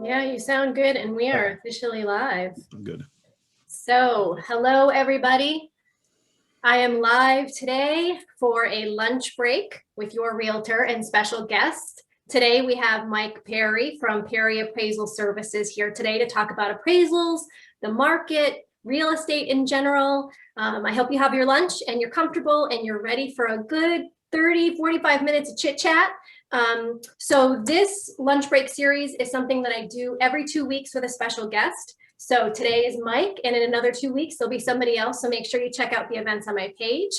Yeah, you sound good, and we are officially live. Good. So, hello everybody. I am live today for a lunch break with your realtor and special guest. Today we have Mike Perry from Perry Appraisal Services here today to talk about appraisals, the market, real estate in general. I hope you have your lunch and you're comfortable and you're ready for a good 30-45 minutes of chit chat. So this lunch break series is something that I do every 2 weeks with a special guest. So today is Mike, and in another 2 weeks, there'll be somebody else. So make sure you check out the events on my page.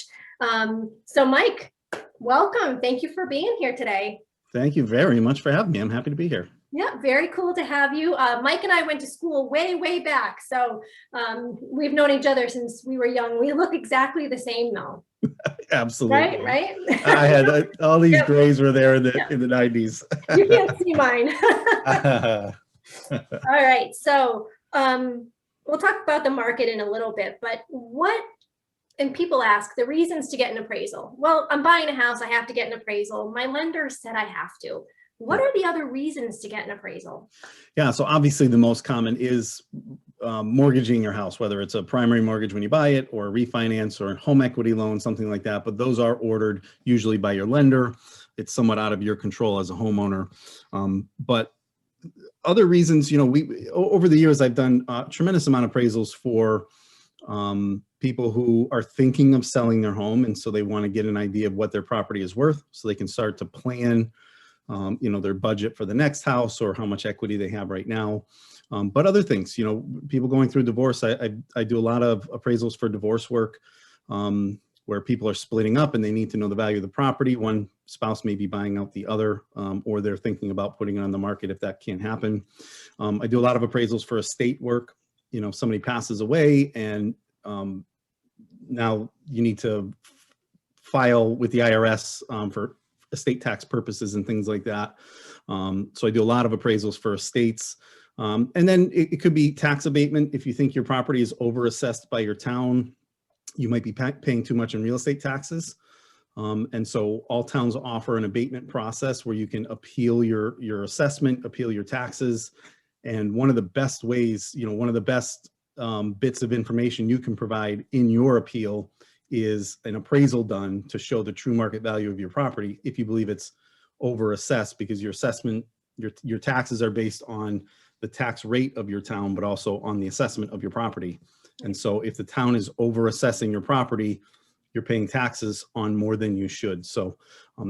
So Mike, welcome. Thank you for being here today. Thank you very much for having me. I'm happy to be here. Yeah, very cool to have you. Mike and I went to school way back. So we've known each other since we were young. We look exactly the same though. Absolutely. Right? I had all these grays were there in the 90s. You can't see mine. All right. So we'll talk about the market in a little bit, but and people ask the reasons to get an appraisal. Well, I'm buying a house. I have to get an appraisal. My lender said I have to. What are the other reasons to get an appraisal? Yeah, so obviously the most common is mortgaging your house, whether it's a primary mortgage when you buy it or a refinance or a home equity loan, something like that. But those are ordered usually by your lender. It's somewhat out of your control as a homeowner. But other reasons, over the years, I've done a tremendous amount of appraisals for people who are thinking of selling their home. And so they want to get an idea of what their property is worth so they can start to plan their budget for the next house or how much equity they have right now. But other things, people going through divorce, I do a lot of appraisals for divorce work where people are splitting up and they need to know the value of the property. One spouse may be buying out the other, or they're thinking about putting it on the market if that can't happen. I do a lot of appraisals for estate work. If somebody passes away and now you need to file with the IRS for estate tax purposes and things like that. So I do a lot of appraisals for estates. And then it could be tax abatement. If you think your property is overassessed by your town, you might be paying too much in real estate taxes. And so all towns offer an abatement process where you can appeal your assessment, appeal your taxes. And one of the best ways, one of the best bits of information you can provide in your appeal is an appraisal done to show the true market value of your property if you believe it's overassessed, because your assessment, your taxes are based on the tax rate of your town, but also on the assessment of your property. And so if the town is overassessing your property, you're paying taxes on more than you should. So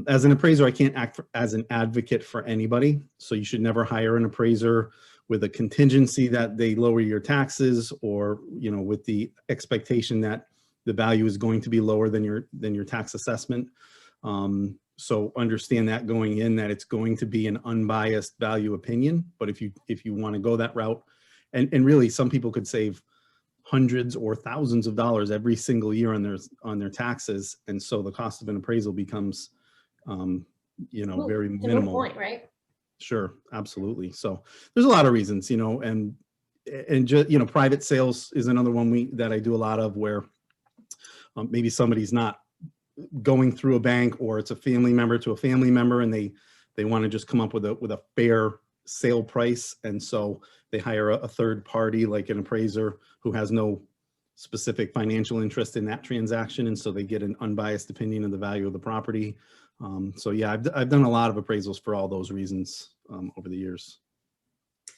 as an appraiser, I can't act as an advocate for anybody. So you should never hire an appraiser with a contingency that they lower your taxes or, with the expectation that the value is going to be lower than your tax assessment. So understand that going in, that it's going to be an unbiased value opinion. But if you want to go that route, and really some people could save hundreds or thousands of dollars every single year on their taxes, and so the cost of an appraisal becomes very minimal. Point, right? Sure, absolutely. So there's a lot of reasons, and just private sales is another one that I do a lot of, where maybe somebody's not going through a bank, or it's a family member to a family member, and they want to just come up with a fair sale price. And so they hire a third party, like an appraiser, who has no specific financial interest in that transaction. And so they get an unbiased opinion of the value of the property. So yeah, I've done a lot of appraisals for all those reasons over the years.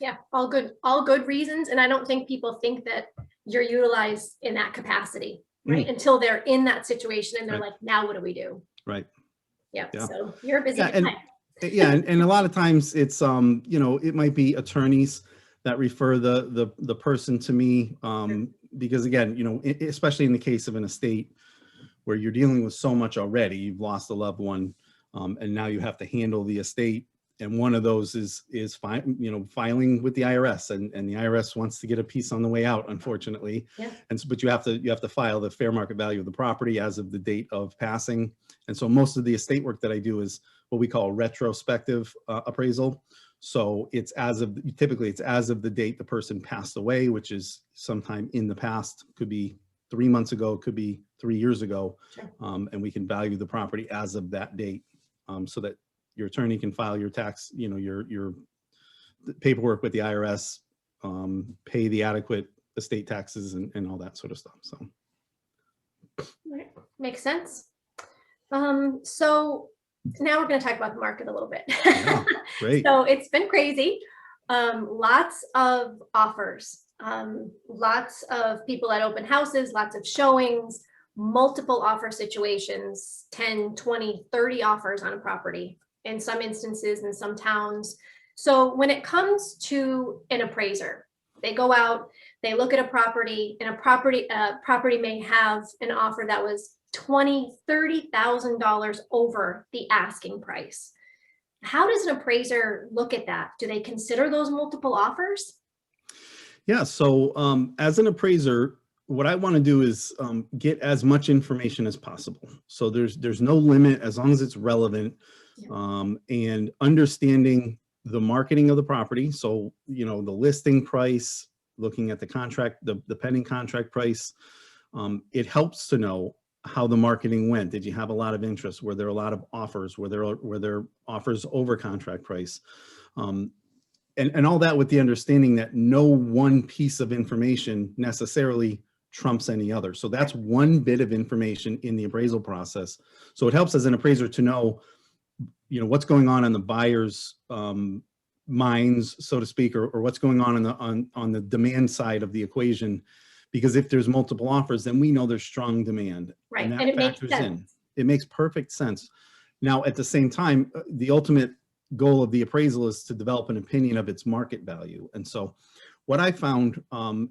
Yeah, all good reasons. And I don't think people think that you're utilized in that capacity. Right. Until they're in that situation and they're like, now what do we do? Right. Yeah. So you're busy. And a lot of times it's, it might be attorneys that refer the person to me, because again, especially in the case of an estate where you're dealing with so much already, you've lost a loved one, and now you have to handle the estate. And one of those is filing with the IRS, and the IRS wants to get a piece on the way out, unfortunately. Yeah. But you have to file the fair market value of the property as of the date of passing. And so most of the estate work that I do is what we call retrospective appraisal. So typically it's as of the date the person passed away, which is sometime in the past. Could be 3 months ago, could be 3 years ago. Sure. And we can value the property as of that date, so that your attorney can file your tax, your paperwork with the IRS, pay the adequate estate taxes and all that sort of stuff. So. Right. Makes sense. So now we're going to talk about the market a little bit. Yeah, great. So it's been crazy. Lots of offers, lots of people at open houses, lots of showings, multiple offer situations, 10, 20, 30 offers on a property in some instances in some towns. So when it comes to an appraiser, they go out, they look at a property, and a property may have an offer that was $20,000, $30,000 over the asking price. How does an appraiser look at that? Do they consider those multiple offers? Yeah, so as an appraiser, what I want to do is get as much information as possible. So there's no limit as long as it's relevant, and understanding the marketing of the property. So, you know, the listing price, looking at the contract, the pending contract price. It helps to know how the marketing went. Did you have a lot of interest? Were there a lot of offers? Were there offers over contract price? And all that with the understanding that no one piece of information necessarily trumps any other. So that's one bit of information in the appraisal process. So it helps as an appraiser to know, you know, what's going on in the buyer's minds, so to speak, or what's going on on the demand side of the equation. Because if there's multiple offers, then we know there's strong demand. Right, and that and it makes factors sense. in. It makes perfect sense. Now, at the same time, the ultimate goal of the appraisal is to develop an opinion of its market value. And so what I found,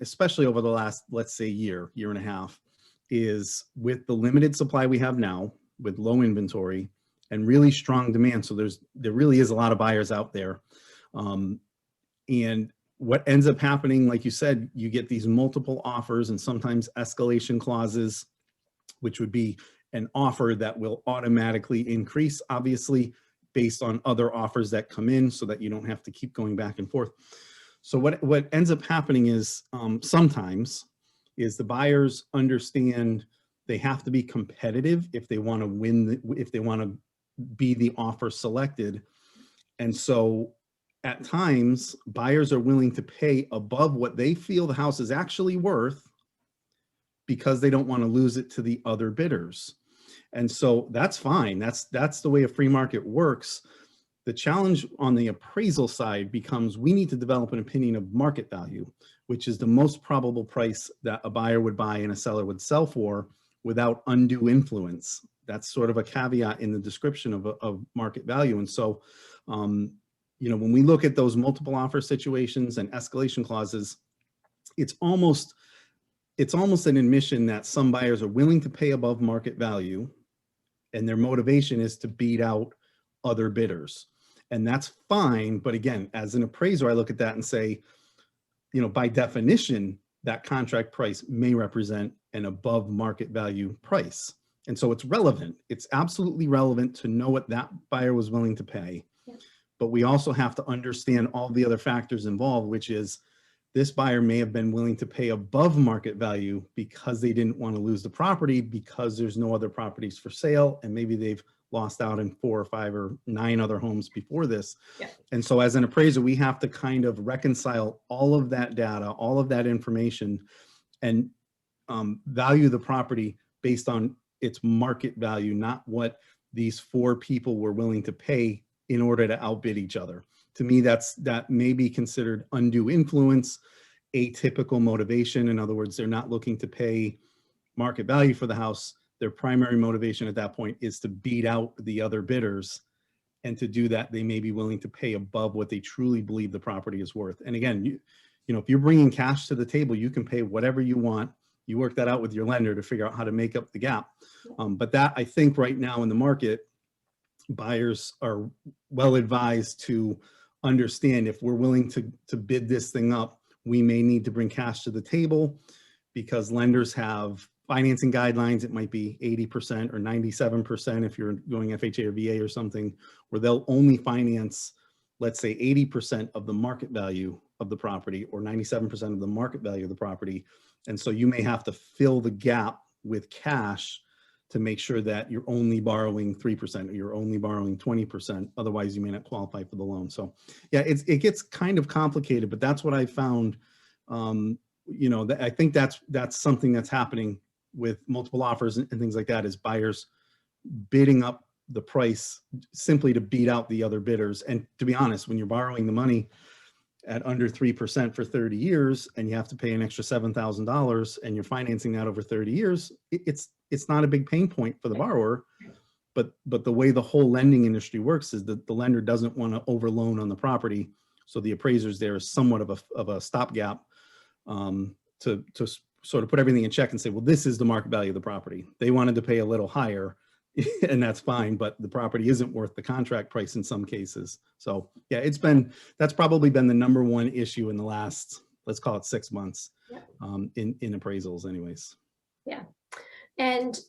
especially over the last, let's say, year and a half, is with the limited supply we have now, with low inventory and really strong demand. So there really is a lot of buyers out there. And what ends up happening, like you said, you get these multiple offers and sometimes escalation clauses, which would be an offer that will automatically increase, obviously, based on other offers that come in, so that you don't have to keep going back and forth. So what ends up happening is sometimes is the buyers understand they have to be competitive if they want to win, if they want to be the offer selected. And so at times, buyers are willing to pay above what they feel the house is actually worth because they don't want to lose it to the other bidders. And so that's fine. That's the way a free market works. The challenge on the appraisal side becomes we need to develop an opinion of market value, which is the most probable price that a buyer would buy and a seller would sell for without undue influence. That's sort of a caveat in the description of market value. And so, you know, when we look at those multiple offer situations and escalation clauses, it's almost an admission that some buyers are willing to pay above market value, and their motivation is to beat out other bidders. And that's fine. But again, as an appraiser, I look at that and say, you know, by definition, that contract price may represent an above market value price. And so it's relevant. It's absolutely relevant to know what that buyer was willing to pay. Yeah. But we also have to understand all the other factors involved, which is this buyer may have been willing to pay above market value because they didn't want to lose the property because there's no other properties for sale, and maybe they've lost out in 4 or 5 or 9 other homes before this. Yeah. And so as an appraiser, we have to kind of reconcile all of that data, all of that information, and value the property based on its market value, not what these 4 people were willing to pay in order to outbid each other. To me, that may be considered undue influence, atypical motivation. In other words, they're not looking to pay market value for the house. Their primary motivation at that point is to beat out the other bidders. And to do that, they may be willing to pay above what they truly believe the property is worth. And again, you know, if you're bringing cash to the table, you can pay whatever you want. You work that out with your lender to figure out how to make up the gap. But that, I think right now in the market, buyers are well advised to understand if we're willing to bid this thing up, we may need to bring cash to the table because lenders have financing guidelines. It might be 80% or 97% if you're going FHA or VA or something, where they'll only finance, let's say 80% of the market value of the property or 97% of the market value of the property. And so you may have to fill the gap with cash to make sure that you're only borrowing 3% or you're only borrowing 20%. Otherwise, you may not qualify for the loan. So yeah, it gets kind of complicated, but that's what I found. I think that's something that's happening with multiple offers and things like that, is buyers bidding up the price simply to beat out the other bidders. And to be honest, when you're borrowing the money at under 3% for 30 years and you have to pay an extra $7,000 and you're financing that over 30 years, it's not a big pain point for the borrower. But the way the whole lending industry works is that the lender doesn't want to overloan on the property. So the appraisers there is somewhat of a stopgap to sort of put everything in check and say, well, this is the market value of the property. They wanted to pay a little higher, and that's fine, but the property isn't worth the contract price in some cases. So yeah, that's probably been the number one issue in the last, let's call it 6 months, in appraisals anyways. Yeah. And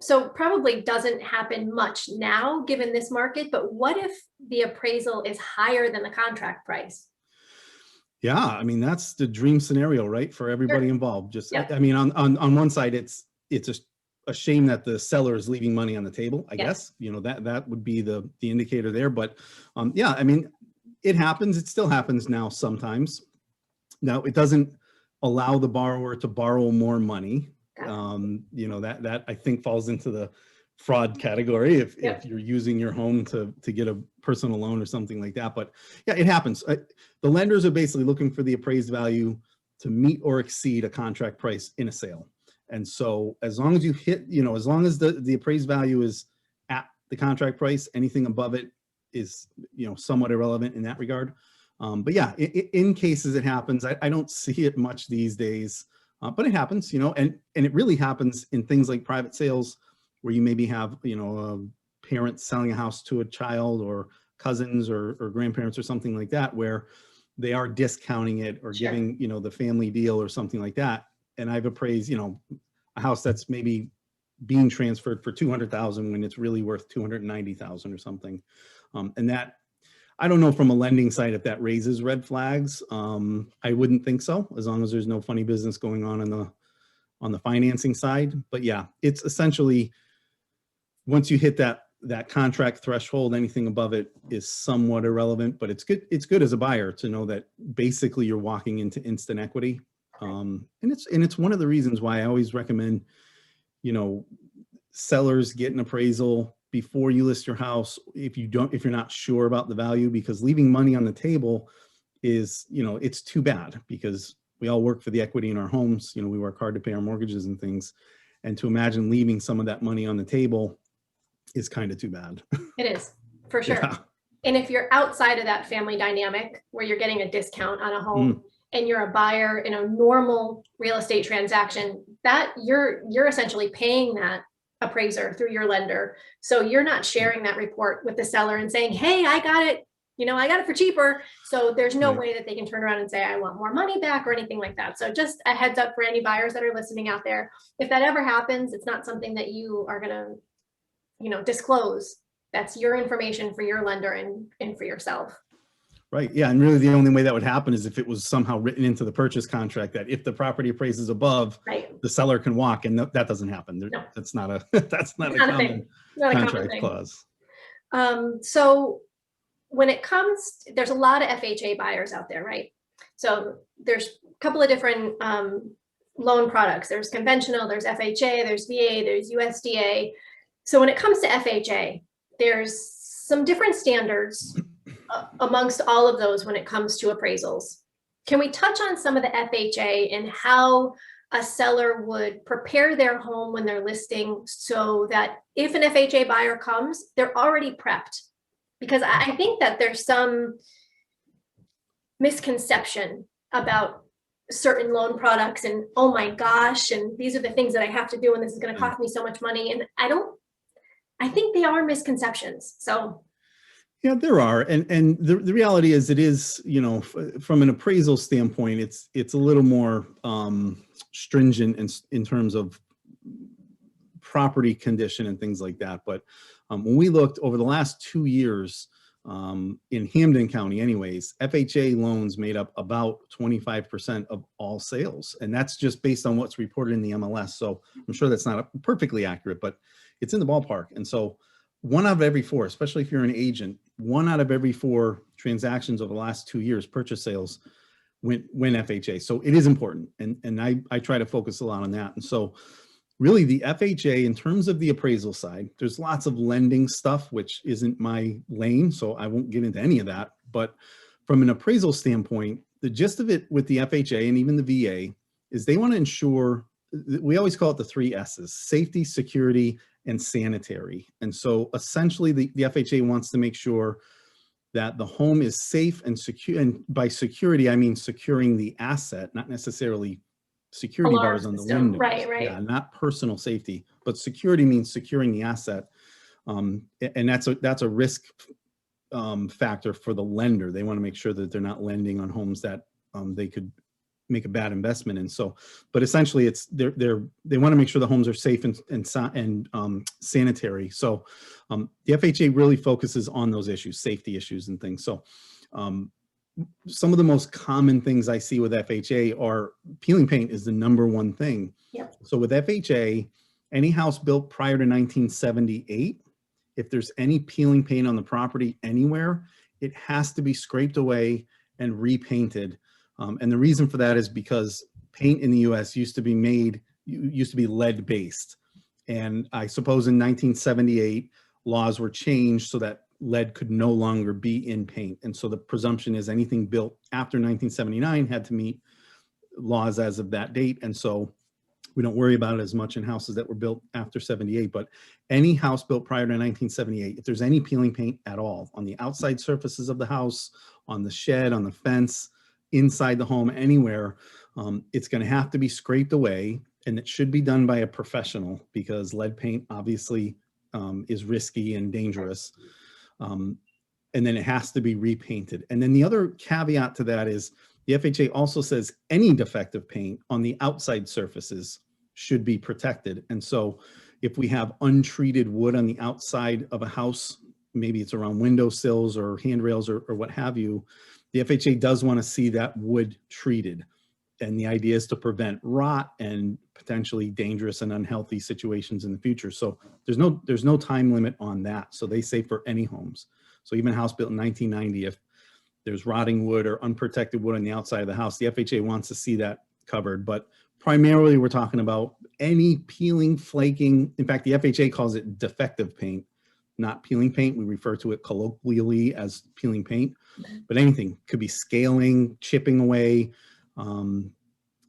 so probably doesn't happen much now given this market, but what if the appraisal is higher than the contract price? Yeah, I mean, that's the dream scenario, right? For everybody involved. Just, I mean, on one side, it's a shame that the seller is leaving money on the table, I guess, that would be the indicator there. But yeah, I mean, it happens. It still happens now sometimes. Now, it doesn't allow the borrower to borrow more money. That I think falls into the fraud category if you're using your home to get a personal loan or something like that. But yeah, it happens. The lenders are basically looking for the appraised value to meet or exceed a contract price in a sale. And so as long as you hit, as long as the appraised value is at the contract price, anything above it is, somewhat irrelevant in that regard. But yeah, in cases it happens. I don't see it much these days, but it happens, and it really happens in things like private sales where you maybe have, parents selling a house to a child or cousins or grandparents or something like that, where they are discounting it or giving, the family deal or something like that. And I've appraised, a house that's maybe being transferred for $200,000 when it's really worth $290,000 or something. And that, I don't know from a lending side if that raises red flags. I wouldn't think so, as long as there's no funny business going on the financing side. But yeah, it's essentially, once you hit that contract threshold, anything above it is somewhat irrelevant. But it's good as a buyer to know that basically you're walking into instant equity. And it's one of the reasons why I always recommend, sellers get an appraisal before you list your house if you're not sure about the value, because leaving money on the table is, it's too bad, because we all work for the equity in our homes. We work hard to pay our mortgages and things. And to imagine leaving some of that money on the table is kind of too bad. It is, for sure. Yeah. And if you're outside of that family dynamic where you're getting a discount on a home and you're a buyer in a normal real estate transaction, that you're essentially paying that appraiser through your lender. So you're not sharing that report with the seller and saying, hey, I got it, I got it for cheaper. So there's no way that they can turn around and say, I want more money back or anything like that. So just a heads up for any buyers that are listening out there. If that ever happens, it's not something that you are going to, disclose. That's your information for your lender and for yourself. Right. Yeah. And really the only way that would happen is if it was somehow written into the purchase contract that if the property appraises above, the seller can walk, and that doesn't happen. No. That's not a common contract clause. So when it comes, there's a lot of FHA buyers out there, right? So there's a couple of different loan products. There's conventional, there's FHA, there's VA, there's USDA. So when it comes to FHA, there's some different standards amongst all of those when it comes to appraisals. Can we touch on some of the FHA and how a seller would prepare their home when they're listing so that if an FHA buyer comes, they're already prepped? Because I think that there's some misconception about certain loan products and, oh my gosh, and these are the things that I have to do and this is going to cost me so much money. And I think they are misconceptions. So yeah, there are. And the reality is it is, from an appraisal standpoint, it's a little more stringent in terms of property condition and things like that. But when we looked over the last 2 years, in Hampden County anyways, FHA loans made up about 25% of all sales. And that's just based on what's reported in the MLS. So I'm sure that's not perfectly accurate, but it's in the ballpark. And so 1 out of every 4, especially if you're an agent, 1 out of every 4 transactions over the last 2 years, purchase sales, went FHA. So it is important. And I try to focus a lot on that. And so really the FHA, in terms of the appraisal side, there's lots of lending stuff, which isn't my lane, so I won't get into any of that. But from an appraisal standpoint, the gist of it with the FHA and even the VA is they want to ensure, we always call it the 3 S's: safety, security, and sanitary. And so essentially the FHA wants to make sure that the home is safe and secure. And by security, I mean securing the asset, not necessarily security Alarm bars on the system. windows. Right. Yeah, not personal safety, but security means securing the asset. And that's a risk factor for the lender. They want to make sure that they're not lending on homes that they could make a bad investment in. So, but essentially it's they want to make sure the homes are safe and sanitary. So the FHA really focuses on those issues, safety issues and things. So some of the most common things I see with FHA are peeling paint is the #1 thing. Yep. So with FHA, any house built prior to 1978, if there's any peeling paint on the property anywhere, it has to be scraped away and repainted. And the reason for that is because paint in the US used to be lead based. And I suppose in 1978, laws were changed so that lead could no longer be in paint. And so the presumption is anything built after 1979 had to meet laws as of that date. And so we don't worry about it as much in houses that were built after 78, but any house built prior to 1978, if there's any peeling paint at all on the outside surfaces of the house, on the shed, on the fence, inside the home, anywhere, it's going to have to be scraped away, and it should be done by a professional because lead paint obviously is risky and dangerous. And then it has to be repainted. And then the other caveat to that is the FHA also says any defective paint on the outside surfaces should be protected. And so if we have untreated wood on the outside of a house, maybe it's around windowsills or handrails or what have you, the FHA does want to see that wood treated. And the idea is to prevent rot and potentially dangerous and unhealthy situations in the future. So there's no time limit on that. So they say for any homes. So even a house built in 1990, if there's rotting wood or unprotected wood on the outside of the house, the FHA wants to see that covered. But primarily we're talking about any peeling, flaking. In fact, the FHA calls it defective paint, not peeling paint. We refer to it colloquially as peeling paint, but anything could be scaling, chipping away,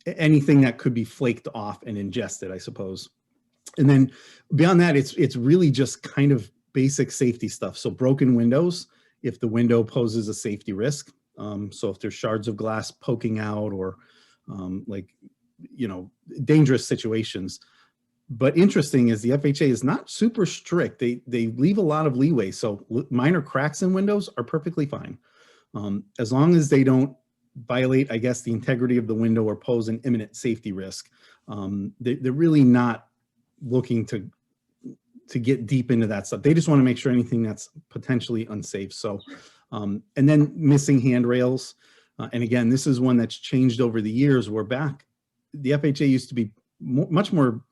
anything that could be flaked off and ingested, I suppose. And then beyond that, it's really just kind of basic safety stuff. So broken windows, if the window poses a safety risk. So if there's shards of glass poking out or dangerous situations. But interesting is the FHA is not super strict. They leave a lot of leeway. So minor cracks in windows are perfectly fine. As long as they don't violate, I guess, the integrity of the window or pose an imminent safety risk. They're really not looking to get deep into that stuff. They just want to make sure anything that's potentially unsafe. So, and then missing handrails. And again, this is one that's changed over the years. We're back. The FHA used to be much more,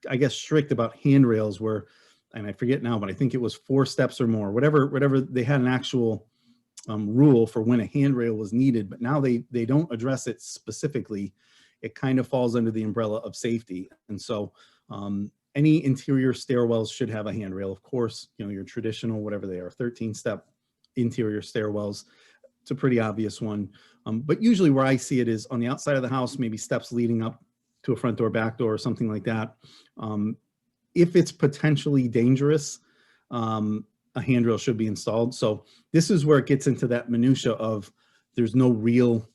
I guess, strict about handrails where, and I forget now, but I think it was 4 steps or more, whatever they had an actual rule for when a handrail was needed, but now they don't address it specifically. It kind of falls under the umbrella of safety. And so any interior stairwells should have a handrail. Of course, your traditional, whatever they are, 13-step interior stairwells. It's a pretty obvious one. But usually where I see it is on the outside of the house, maybe steps leading up to a front door, back door, or something like that. If it's potentially dangerous, a handrail should be installed. So this is where it gets into that minutia of there's no real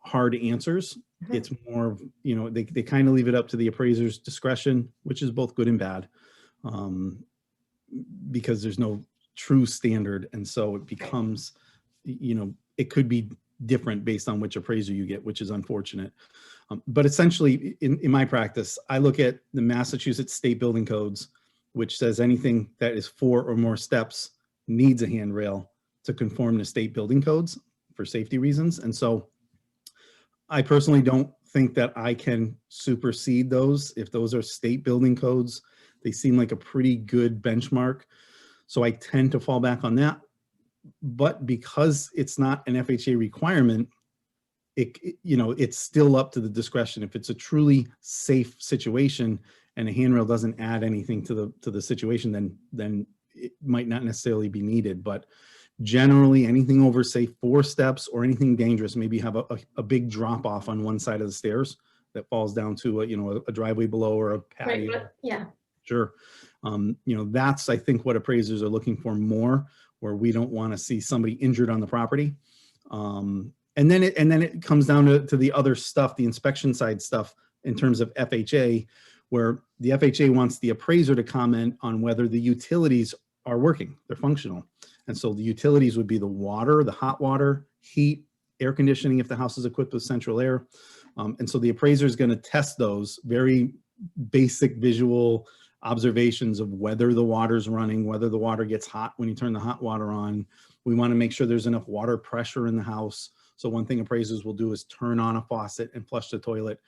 hard answers. Mm-hmm. It's more, they kind of leave it up to the appraiser's discretion, which is both good and bad, because there's no true standard. And so it becomes, it could be different based on which appraiser you get, which is unfortunate. But essentially, in my practice, I look at the Massachusetts state building codes, which says anything that is 4 or more steps needs a handrail to conform to state building codes for safety reasons. And so I personally don't think that I can supersede those. If those are state building codes, they seem like a pretty good benchmark. So I tend to fall back on that. But because it's not an FHA requirement, it's still up to the discretion. If it's a truly safe situation and a handrail doesn't add anything to the situation, then it might not necessarily be needed. But generally, anything over, say, 4 steps or anything dangerous, maybe have a big drop off on one side of the stairs that falls down to a driveway below or a patio. Right. Yeah. Sure. That's, I think, what appraisers are looking for more, where we don't want to see somebody injured on the property. And then it comes down to the other stuff, the inspection side stuff in terms of FHA, where the FHA wants the appraiser to comment on whether the utilities are working, they're functional. And so the utilities would be the water, the hot water, heat, air conditioning if the house is equipped with central air. And so the appraiser is going to test those very basic visual observations of whether the water's running, whether the water gets hot when you turn the hot water on. We want to make sure there's enough water pressure in the house. So one thing appraisers will do is turn on a faucet and flush the toilet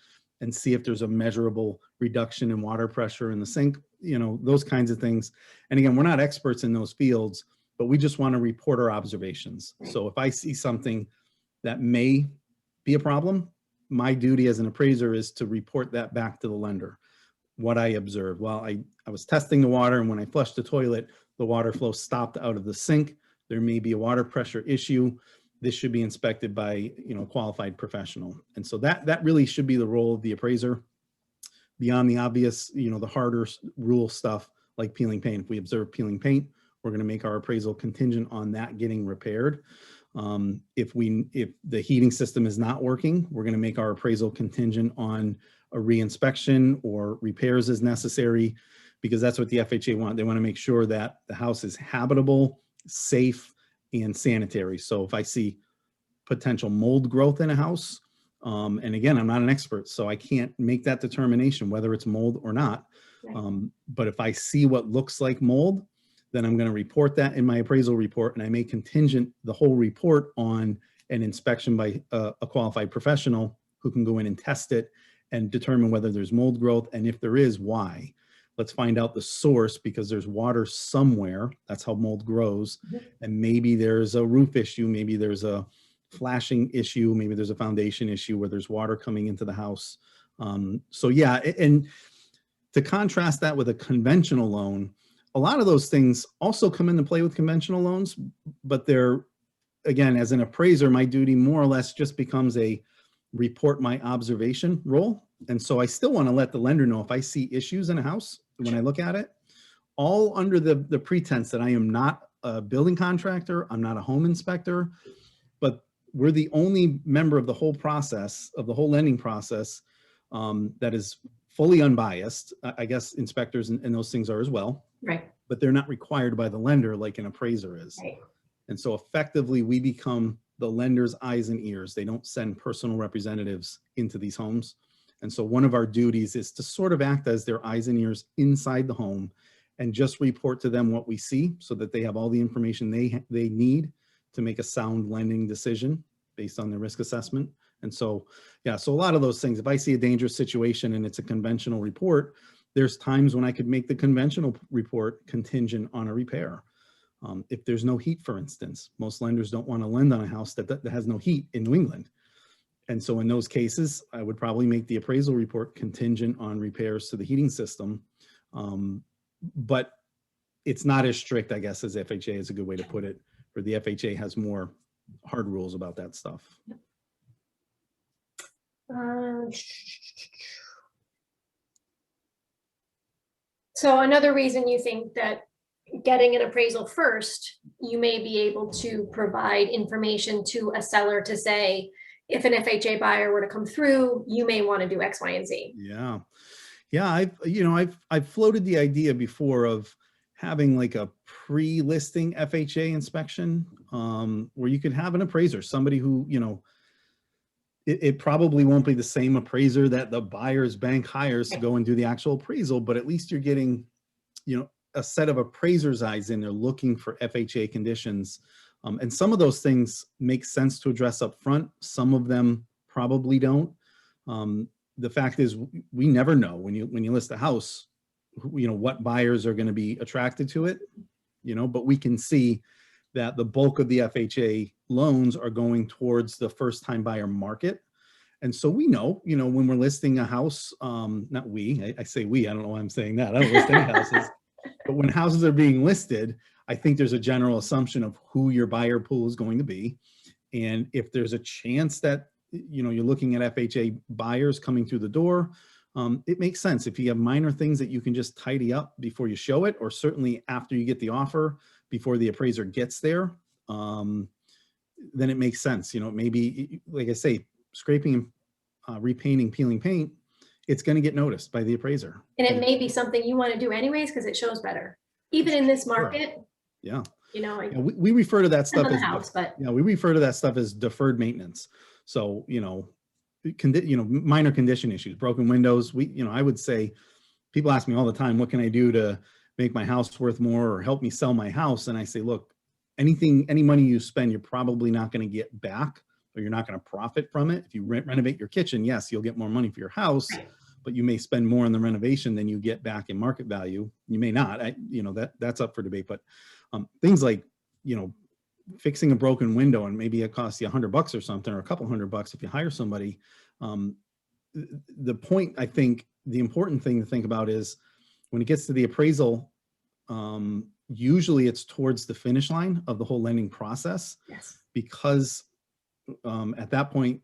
and see if there's a measurable reduction in water pressure in the sink, those kinds of things. And again, we're not experts in those fields, but we just want to report our observations. So if I see something that may be a problem, my duty as an appraiser is to report that back to the lender. What I observed, well, I was testing the water, and when I flushed the toilet, the water flow stopped out of the sink. There may be a water pressure issue. This should be inspected by a qualified professional. And so that really should be the role of the appraiser. Beyond the obvious, the harder rule stuff like peeling paint. If we observe peeling paint, we're going to make our appraisal contingent on that getting repaired. If the heating system is not working, we're going to make our appraisal contingent on a reinspection or repairs as necessary, because that's what the FHA want. They want to make sure that the house is habitable, safe, and sanitary. So if I see potential mold growth in a house, and again, I'm not an expert, so I can't make that determination whether it's mold or not. But if I see what looks like mold, then I'm going to report that in my appraisal report, and I may contingent the whole report on an inspection by a qualified professional who can go in and test it and determine whether there's mold growth, and if there is, why. Let's find out the source, because there's water somewhere. That's how mold grows. And maybe there's a roof issue, maybe there's a flashing issue, maybe there's a foundation issue where there's water coming into the house. So yeah, and to contrast that with a conventional loan, a lot of those things also come into play with conventional loans, but they're, again, as an appraiser, my duty more or less just becomes a report my observation role. And so I still want to let the lender know if I see issues in a house when I look at it, all under the pretense that I am not a building contractor, I'm not a home inspector, but we're the only member of the whole process, of the whole lending process, that is fully unbiased. I guess inspectors and those things are as well. Right. But they're not required by the lender like an appraiser is. Right. And so effectively we become the lender's eyes and ears. They don't send personal representatives into these homes. And so one of our duties is to sort of act as their eyes and ears inside the home and just report to them what we see so that they have all the information they need to make a sound lending decision based on their risk assessment. And so, yeah, so a lot of those things, if I see a dangerous situation and it's a conventional report, there's times when I could make the conventional report contingent on a repair. If there's no heat, for instance, most lenders don't want to lend on a house that has no heat in New England. And so in those cases, I would probably make the appraisal report contingent on repairs to the heating system. But it's not as strict, I guess, as FHA is a good way to put it, where the FHA has more hard rules about that stuff. So another reason you think that getting an appraisal first, you may be able to provide information to a seller to say, if an FHA buyer were to come through, you may want to do X, Y, and Z. Yeah. Yeah. I've floated the idea before of having like a pre-listing FHA inspection, where you could have an appraiser, somebody who, it probably won't be the same appraiser that the buyer's bank hires to go and do the actual appraisal, but at least you're getting, a set of appraisers' eyes in there looking for FHA conditions. And some of those things make sense to address up front. Some of them probably don't. The fact is, we never know when you list a house, what buyers are going to be attracted to it, but we can see that the bulk of the FHA loans are going towards the first time buyer market. And so we know, when we're listing a house, not we, I say we, I don't know why I'm saying that. I don't list any houses, but when houses are being listed, I think there's a general assumption of who your buyer pool is going to be. And if there's a chance that, you're looking at FHA buyers coming through the door, it makes sense. If you have minor things that you can just tidy up before you show it, or certainly after you get the offer, before the appraiser gets there, then it makes sense. Maybe, like I say, scraping, repainting, peeling paint, it's going to get noticed by the appraiser. And it may be something you want to do anyways, because it shows better, even in this market. Yeah. Like, we refer to that stuff as house, but we refer to that stuff as deferred maintenance. So, minor condition issues, broken windows. I would say, people ask me all the time, what can I do to make my house worth more or help me sell my house? And I say, look, any money you spend, you're probably not going to get back, or you're not going to profit from it. If you renovate your kitchen, yes, you'll get more money for your house, but you may spend more on the renovation than you get back in market value. You may not, that's up for debate, but things like, fixing a broken window, and maybe it costs you $100 or something, or a couple $100 if you hire somebody. The point, I think, the important thing to think about is when it gets to the appraisal, usually it's towards the finish line of the whole lending process. Yes. Because at that point,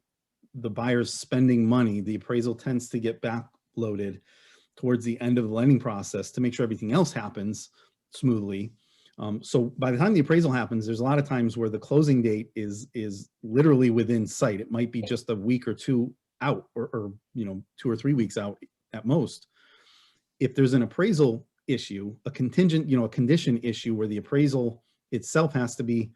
the buyer's spending money, the appraisal tends to get backloaded towards the end of the lending process to make sure everything else happens smoothly. So by the time the appraisal happens, there's a lot of times where the closing date is literally within sight. It might be just a week or two out, or 2 or 3 weeks out at most. If there's an appraisal issue, a contingent, a condition issue where the appraisal itself has to be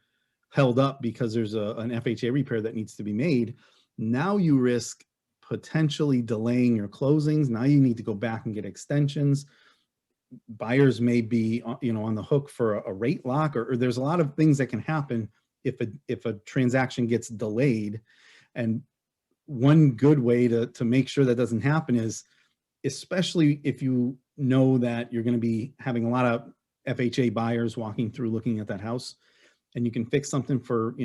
held up because there's an FHA repair that needs to be made, now you risk potentially delaying your closings. Now you need to go back and get extensions. Buyers may be, on the hook for a rate lock, or there's a lot of things that can happen if a transaction gets delayed. And one good way to make sure that doesn't happen is, especially if you know that you're going to be having a lot of FHA buyers walking through looking at that house, and you can fix something for,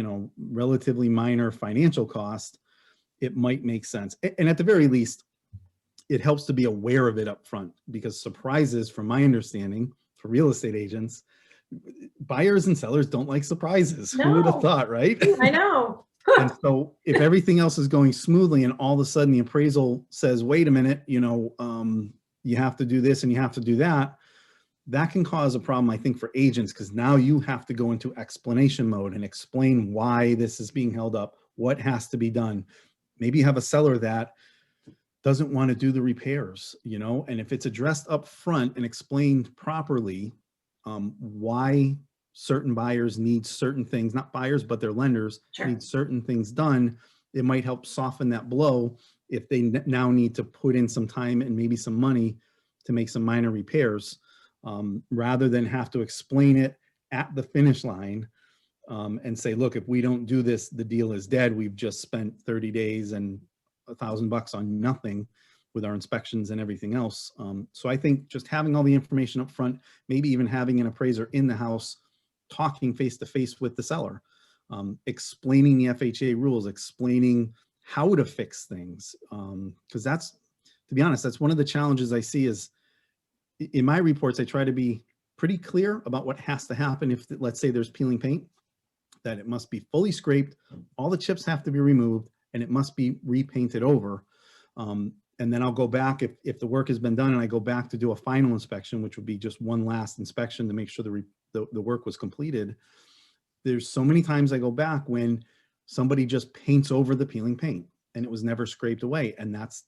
relatively minor financial cost, it might make sense. And at the very least, it helps to be aware of it up front, because surprises, from my understanding, for real estate agents, buyers and sellers don't like surprises. No. Who would have thought, right? I know. And so if everything else is going smoothly and all of a sudden the appraisal says, wait a minute, you have to do this and you have to do that, that can cause a problem, I think, for agents, because now you have to go into explanation mode and explain why this is being held up, what has to be done. Maybe you have a seller that doesn't want to do the repairs, and if it's addressed up front and explained properly, why certain buyers need certain things, not buyers, but their lenders need certain things done, it might help soften that blow if they now need to put in some time and maybe some money to make some minor repairs, rather than have to explain it at the finish line, and say, look, if we don't do this, the deal is dead. We've just spent 30 days and $1,000 on nothing with our inspections and everything else. So I think just having all the information up front, maybe even having an appraiser in the house, talking face to face with the seller, explaining the FHA rules, explaining how to fix things. Because that's, to be honest, that's one of the challenges I see is, in my reports, I try to be pretty clear about what has to happen if, let's say, there's peeling paint, that it must be fully scraped, all the chips have to be removed, and it must be repainted over. And then I'll go back, if the work has been done, and I go back to do a final inspection, which would be just one last inspection to make sure the work was completed. There's so many times I go back when somebody just paints over the peeling paint and it was never scraped away, and that's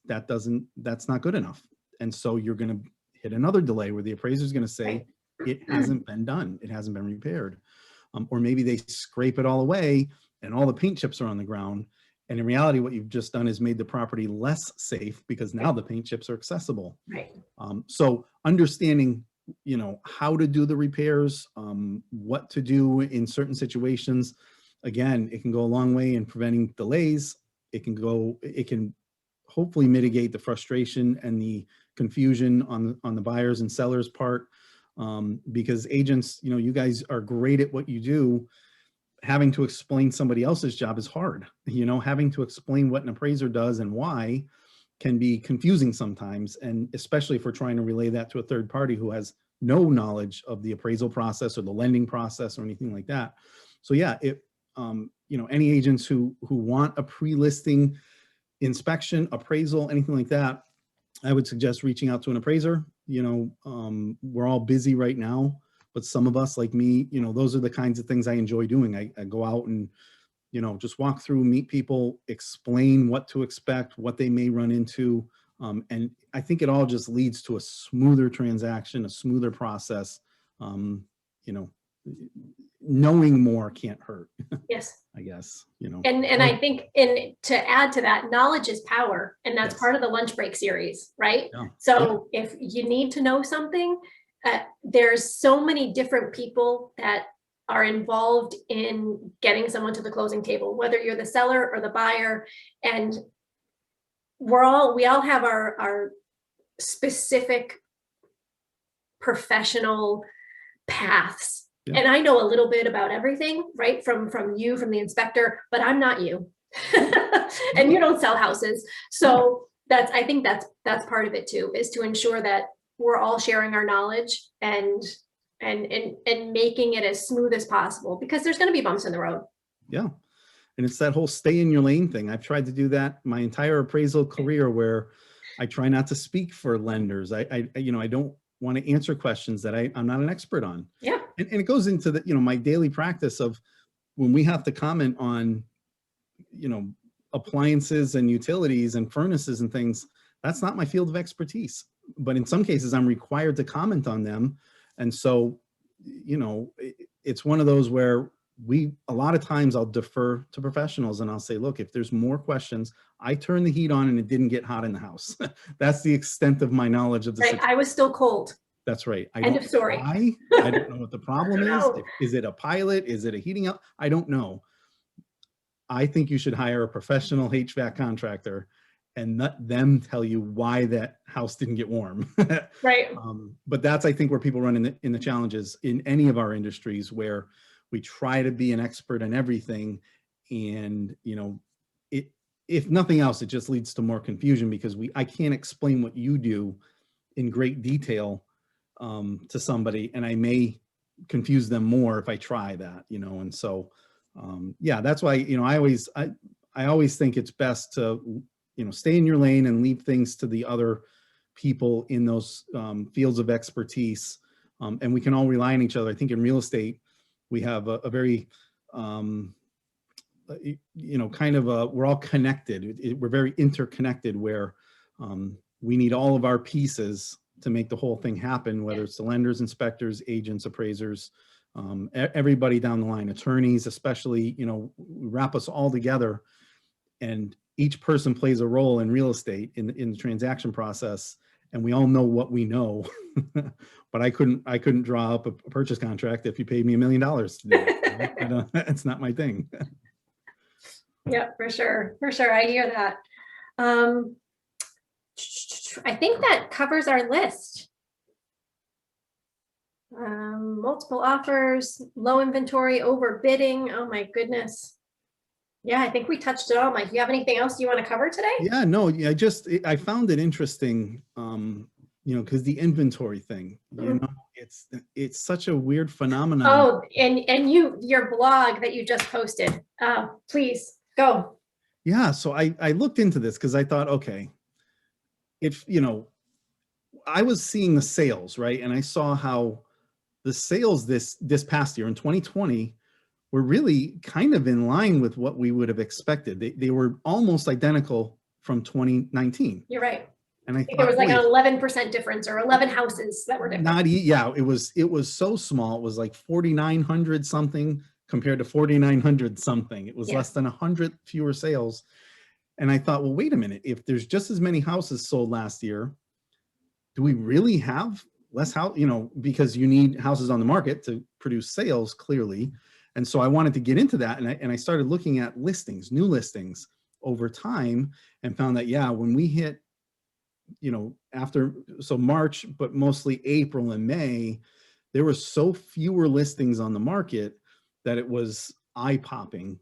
not good enough. And so you're going to hit another delay where the appraiser is going to say it hasn't been done, it hasn't been repaired. Or maybe they scrape it all away and all the paint chips are on the ground. And in reality, what you've just done is made the property less safe because now the paint chips are accessible. Right. So understanding you know, how to do the repairs, what to do in certain situations. Again, it can go a long way in preventing delays. It can hopefully mitigate the frustration and the confusion on the buyers and sellers part. Because agents, you know, you guys are great at what you do. Having to explain somebody else's job is hard. You know, having to explain what an appraiser does and why can be confusing sometimes. And especially if we're trying to relay that to a third party who has no knowledge of the appraisal process or the lending process or anything like that. So yeah, you know, any agents who want a pre-listing inspection, appraisal, anything like that, I would suggest reaching out to an appraiser. You know, we're all busy right now, but some of us like me, you know, those are the kinds of things I enjoy doing. I go out and, you know, just walk through, meet people, explain what to expect, what they may run into. And I think it all just leads to a smoother transaction, a smoother process. You know, knowing more can't hurt. Yes. I guess, you know. And I think to add to that, knowledge is power, and that's part of the lunch break series, right? Yeah. So if you need to know something, there's so many different people that are involved in getting someone to the closing table, whether you're the seller or the buyer, and we all have our specific professional paths. Yeah. And I know a little bit about everything, right? From you, from the inspector, but I'm not you. And you don't sell houses. So I think that's part of it too, is to ensure that we're all sharing our knowledge and making it as smooth as possible, because there's going to be bumps in the road. Yeah. And it's that whole stay in your lane thing. I've tried to do that my entire appraisal career, where I try not to speak for lenders. I you know, I don't want to answer questions that I'm not an expert on. Yeah. And it goes into the, you know, my daily practice of when we have to comment on, you know, appliances and utilities and furnaces and things. That's not my field of expertise, but in some cases I'm required to comment on them. And so, you know, it's one of those where a lot of times I'll defer to professionals and I'll say, look, if there's more questions, I turned the heat on and it didn't get hot in the house. That's the extent of my knowledge of the situation. I was still cold. That's right. End of story. I don't know what the problem is. Is it a pilot? Is it a heating up? I don't know. I think you should hire a professional HVAC contractor and let them tell you why that house didn't get warm. Right. But that's, I think, where people run in the challenges in any of our industries, where we try to be an expert in everything. And, you know, if nothing else, it just leads to more confusion, because I can't explain what you do in great detail to somebody, and I may confuse them more if I try that, you know. And so, yeah, that's why, you know, I always think it's best to, you know, stay in your lane and leave things to the other people in those fields of expertise. And we can all rely on each other. I think in real estate, we have a very, you know, kind of we're all connected. We're very interconnected, where we need all of our pieces to make the whole thing happen, whether it's the lenders, inspectors, agents, appraisers, everybody down the line, attorneys, especially, you know, wrap us all together, and each person plays a role in real estate in the transaction process. And we all know what we know, but I couldn't draw up a purchase contract if you paid me $1 million to do it. It's not my thing. Yeah, for sure. For sure. I hear that. I think that covers our list. Multiple offers, low inventory, overbidding. Oh my goodness. Yeah, I think we touched it all. Mike, you have anything else you want to cover today? Yeah, no, I found it interesting, you know, because the inventory thing, you know, it's such a weird phenomenon. Oh, and your blog that you just posted, please go. Yeah, so I looked into this because I thought, okay, you know, I was seeing the sales, right? And I saw how the sales this past year in 2020 were really kind of in line with what we would have expected. They were almost identical from 2019. You're right. And I thought there was like an 11% difference, or 11 houses that were different. Yeah, it was so small. It was like 4,900 something compared to 4,900 something. It was less than 100 fewer sales. And I thought, well, wait a minute, if there's just as many houses sold last year, do we really have less house, because you need houses on the market to produce sales clearly. And so I wanted to get into that. And I started looking at listings, new listings over time, and found that, yeah, when we hit, so March, but mostly April and May, there were so fewer listings on the market that it was eye-popping.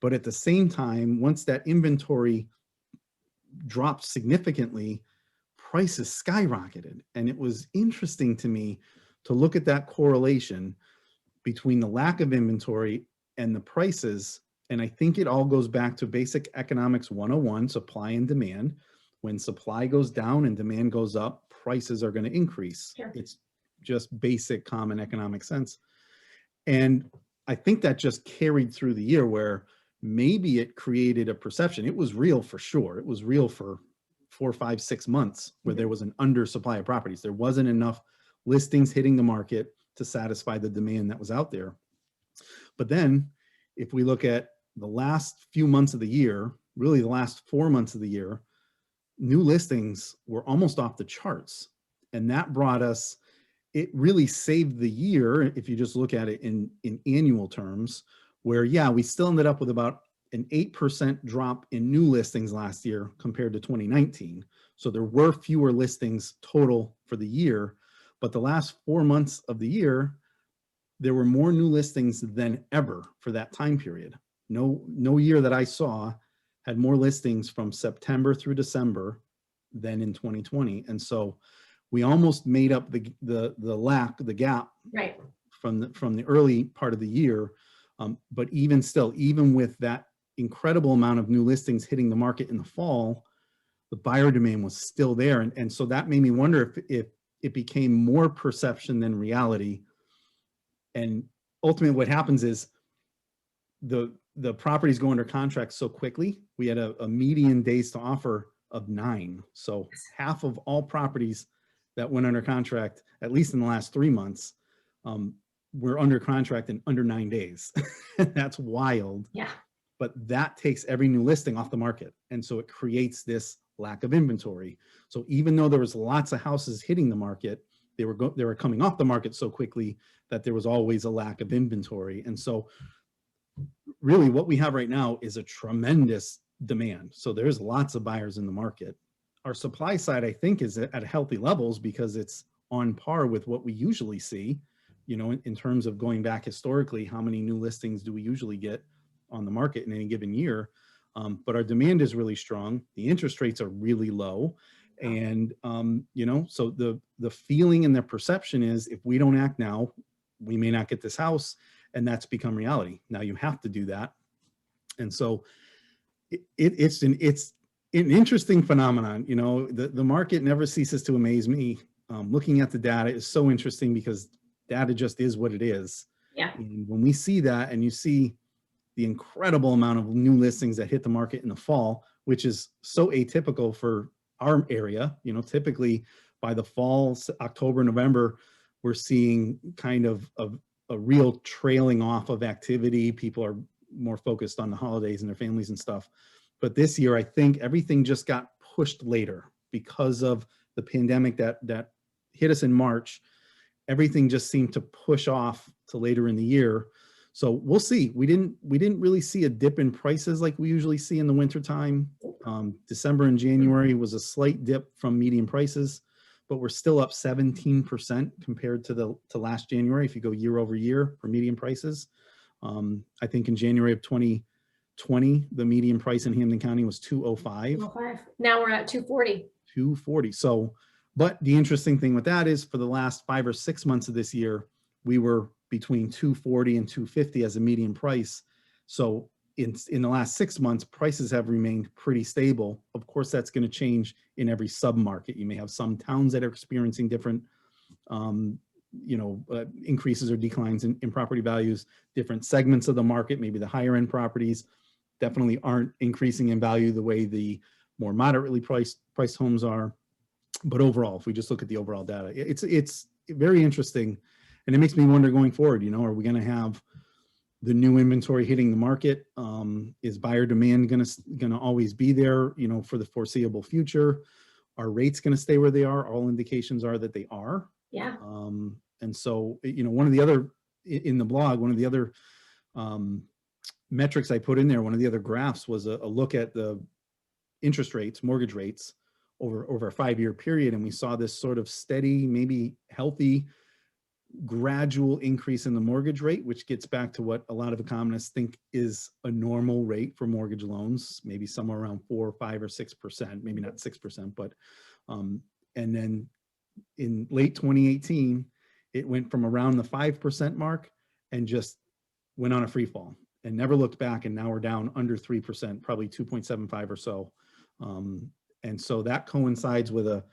But at the same time, once that inventory dropped significantly, prices skyrocketed. And it was interesting to me to look at that correlation between the lack of inventory and the prices. And I think it all goes back to basic economics 101, supply and demand. When supply goes down and demand goes up, prices are going to increase. Sure. It's just basic common economic sense. And I think that just carried through the year, where maybe it created a perception. It was real for sure. It was real for 4, 5, 6 months where there was an undersupply of properties. There wasn't enough listings hitting the market to satisfy the demand that was out there. But then if we look at the last few months of the year, really the last 4 months of the year, new listings were almost off the charts. And that brought us, it really saved the year, if you just look at it in annual terms, where, yeah, we still ended up with about an 8% drop in new listings last year compared to 2019. So there were fewer listings total for the year, but the last 4 months of the year, there were more new listings than ever for that time period. No year that I saw had more listings from September through December than in 2020. And so we almost made up the gap Right. from the early part of the year. But even still, even with that incredible amount of new listings hitting the market in the fall, the buyer demand was still there. And so that made me wonder if it became more perception than reality. And ultimately what happens is the properties go under contract so quickly. We had a median days to offer of 9. So half of all properties that went under contract, at least in the last 3 months, were under contract in under 9 days. That's wild. Yeah. But that takes every new listing off the market. And so it creates this lack of inventory. So even though there was lots of houses hitting the market, they were coming off the market so quickly that there was always a lack of inventory. And so really what we have right now is a tremendous demand. So there's lots of buyers in the market. Our supply side, I think, is at healthy levels because it's on par with what we usually see, in terms of going back historically, how many new listings do we usually get on the market in any given year? But our demand is really strong. The interest rates are really low. And, so the feeling and the perception is if we don't act now, we may not get this house. And that's become reality. Now you have to do that. And so it's an interesting phenomenon. The market never ceases to amaze me. Looking at the data is so interesting because data just is what it is. Yeah. And when we see that and you see the incredible amount of new listings that hit the market in the fall, which is so atypical for our area, typically by the fall, October, November, we're seeing kind of a real trailing off of activity. People are more focused on the holidays and their families and stuff. But this year, I think everything just got pushed later because of the pandemic that hit us in March. Everything just seemed to push off to later in the year. So we'll see. We didn't really see a dip in prices like we usually see in the wintertime. December and January was a slight dip from median prices, but we're still up 17% compared to last January if you go year over year for median prices. I think in January of 2020, the median price in Hampden County was $205. Now we're at 240. 240. So, but the interesting thing with that is for the last 5 or 6 months of this year, we were between 240 and 250 as a median price. So in the last 6 months, prices have remained pretty stable. Of course, that's going to change in every sub-market. You may have some towns that are experiencing different increases or declines in property values. Different segments of the market, maybe the higher end properties, definitely aren't increasing in value the way the more moderately priced homes are. But overall, if we just look at the overall data, it's very interesting. And it makes me wonder going forward, are we going to have the new inventory hitting the market? Is buyer demand going to always be there, for the foreseeable future? Are rates going to stay where they are? All indications are that they are. Yeah. And so, one of the other, in the blog, one of the other metrics I put in there, one of the other graphs was a look at the interest rates, mortgage rates over a 5-year period. And we saw this sort of steady, maybe healthy, gradual increase in the mortgage rate, which gets back to what a lot of economists think is a normal rate for mortgage loans, maybe somewhere around 4 or 5 or 6%, maybe not 6%, but, and then in late 2018, it went from around the 5% mark and just went on a free fall and never looked back. And now we're down under 3%, probably 2.75 or so. And so that coincides with a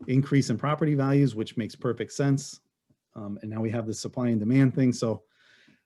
increase in property values, which makes perfect sense. And now we have the supply and demand thing. So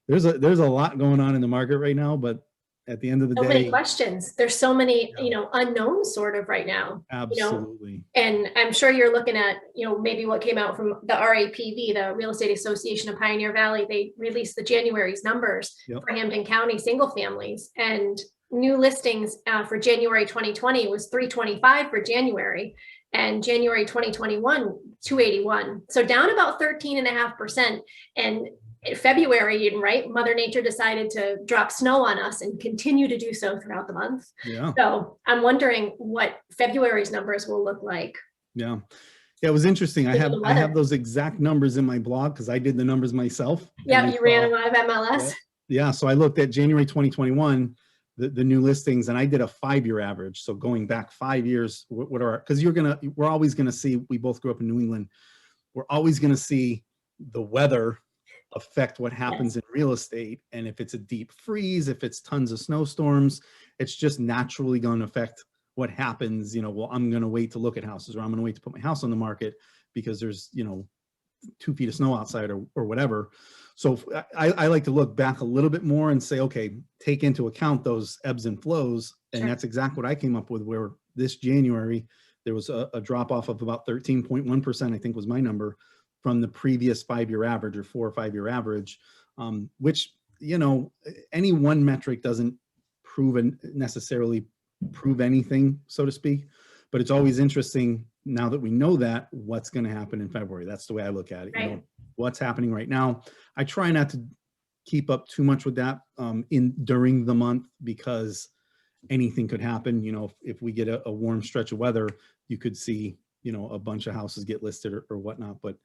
there's a lot going on in the market right now, but at the end of the day, so many questions. There's so many, unknowns sort of right now. Absolutely. And I'm sure you're looking at, maybe what came out from the RAPV, the Real Estate Association of Pioneer Valley. They released the January's numbers for Hampden County single families, and new listings for January 2020 was 325 for January, and January 2021, 281. So down about 13.5%. And in February, right, Mother Nature decided to drop snow on us and continue to do so throughout the month. Yeah. So I'm wondering what February's numbers will look like. Yeah. Yeah, it was interesting. I have those exact numbers in my blog because I did the numbers myself. Yeah, you ran them out of MLS. Yeah, so I looked at January 2021, the new listings, and I did a 5-year average. So going back 5 years, what are, because we're always gonna see, we both grew up in New England, we're always gonna see the weather affect what happens in real estate. And if it's a deep freeze, if it's tons of snowstorms, it's just naturally going to affect what happens. Well, I'm going to wait to look at houses, or I'm going to wait to put my house on the market because there's 2 feet of snow outside or whatever. So I like to look back a little bit more and say, okay, take into account those ebbs and flows. And that's exactly what I came up with, where this January there was a drop off of about 13.1%, I think was my number, from the previous 5-year average or 4 or 5-year average, which, any one metric doesn't necessarily prove anything, so to speak, but it's always interesting now that we know that what's going to happen in February. That's the way I look at it. Right. What's happening right now. I try not to keep up too much with that during the month, because anything could happen. If we get a warm stretch of weather, you could see a bunch of houses get listed or whatnot. But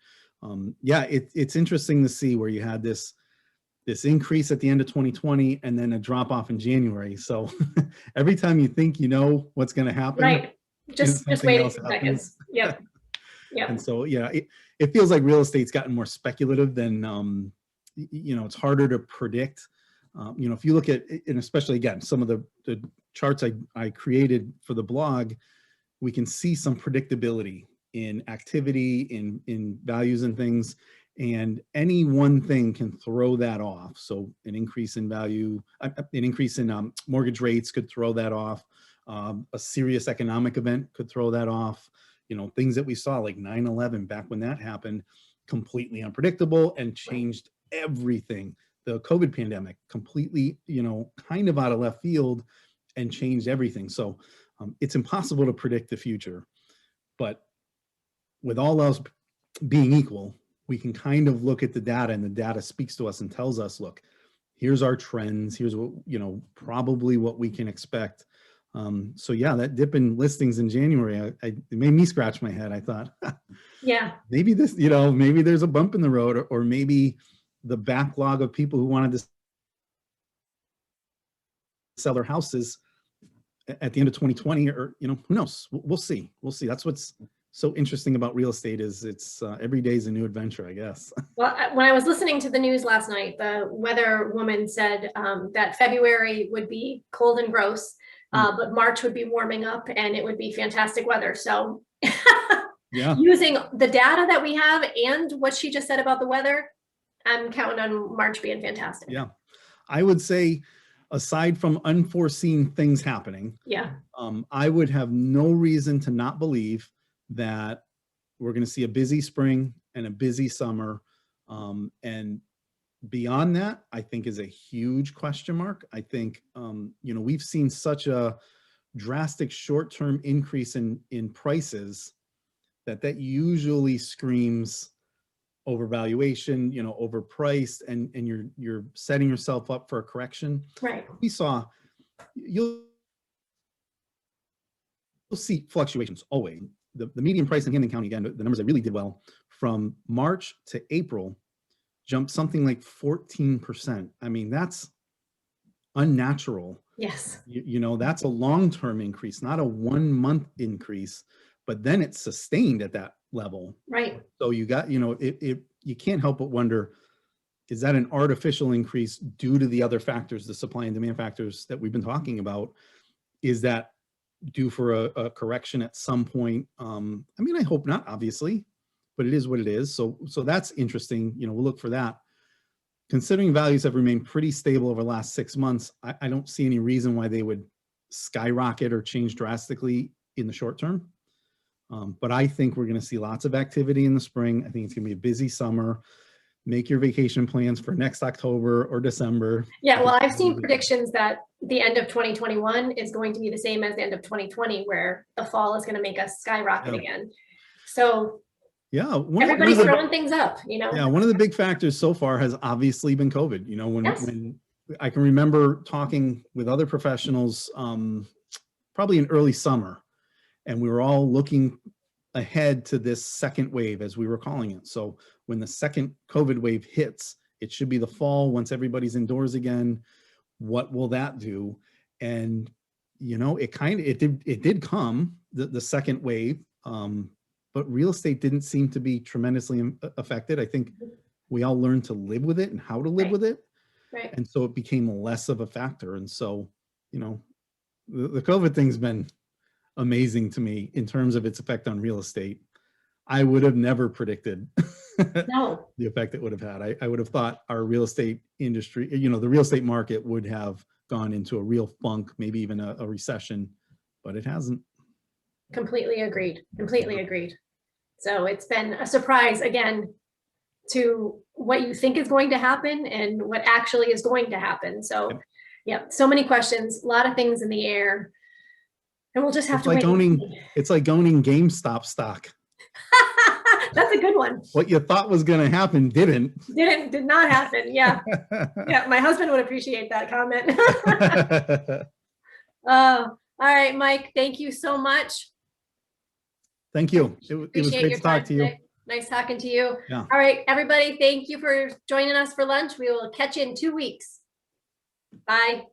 yeah, it's interesting to see where you had this increase at the end of 2020 and then a drop off in January. So every time you think what's going to happen, right, just waiting 2 seconds. Yep. Yep. And so it feels like real estate's gotten more speculative than it's harder to predict. If you look at, and especially again, some of the charts I created for the blog, we can see some predictability in activity, in values and things, and any one thing can throw that off. So an increase in value, an increase in mortgage rates could throw that off. A serious economic event could throw that off. Things that we saw like 9/11 back when that happened, completely unpredictable and changed everything. The COVID pandemic, completely, kind of out of left field and changed everything. So it's impossible to predict the future, but with all else being equal, we can kind of look at the data, and the data speaks to us and tells us, look, here's our trends. Here's what, probably what we can expect. So yeah, that dip in listings in January, it made me scratch my head. I thought, yeah, maybe this, maybe there's a bump in the road, or maybe the backlog of people who wanted to sell their houses at the end of 2020, or, who knows? We'll see. We'll see. That's what's so interesting about real estate, is it's every day is a new adventure, I guess. Well, when I was listening to the news last night, the weather woman said that February would be cold and gross, but March would be warming up and it would be fantastic weather. So yeah, using the data that we have and what she just said about the weather, I'm counting on March being fantastic. Yeah, I would say, aside from unforeseen things happening, yeah, I would have no reason to not believe that we're going to see a busy spring and a busy summer. And beyond that, I think is a huge question mark. I think, we've seen such a drastic short-term increase in prices that usually screams overvaluation, overpriced, and you're setting yourself up for a correction. Right. We saw, you'll see fluctuations always. The median price in Hampden County, again, the numbers that really did well from March to April jumped something like 14%. I mean, that's unnatural. Yes. That's a long-term increase, not a 1 month increase, but then it's sustained at that level. Right. So you got, you can't help but wonder, is that an artificial increase due to the other factors, the supply and demand factors that we've been talking about? Is that due for a correction at some point? I mean, I hope not, obviously, but it is what it is. So that's interesting. We'll look for that. Considering values have remained pretty stable over the last 6 months, I don't see any reason why they would skyrocket or change drastically in the short term. But I think we're going to see lots of activity in the spring. I think it's going to be a busy summer. Make your vacation plans for next October or December. Yeah, well, I've seen predictions that the end of 2021 is going to be the same as the end of 2020, where the fall is going to make us skyrocket again. So yeah, everybody's throwing things up, Yeah, one of the big factors so far has obviously been COVID. When I can remember talking with other professionals, probably in early summer, and we were all looking ahead to this second wave, as we were calling it. So when the second COVID wave hits, it should be the fall once everybody's indoors again. What will that do? And it did come, the second wave, but real estate didn't seem to be tremendously affected. I think we all learned to live with it and how to live with it. Right. And so it became less of a factor. And so, the COVID thing's been amazing to me in terms of its effect on real estate. I would have never predicted the effect it would have had. I would have thought our real estate industry, the real estate market would have gone into a real funk, maybe even a recession, but it hasn't. Completely agreed. Completely agreed. So it's been a surprise again to what you think is going to happen and what actually is going to happen. So yeah, so many questions, a lot of things in the air, and we'll just have to wait. It's like owning GameStop stock. That's a good one. What you thought was going to happen did not happen. Yeah. Yeah. My husband would appreciate that comment. All right, Mike, thank you so much. Thank you. It was great to talk to you. Nice talking to you. Yeah. All right, everybody, thank you for joining us for lunch. We will catch you in 2 weeks. Bye.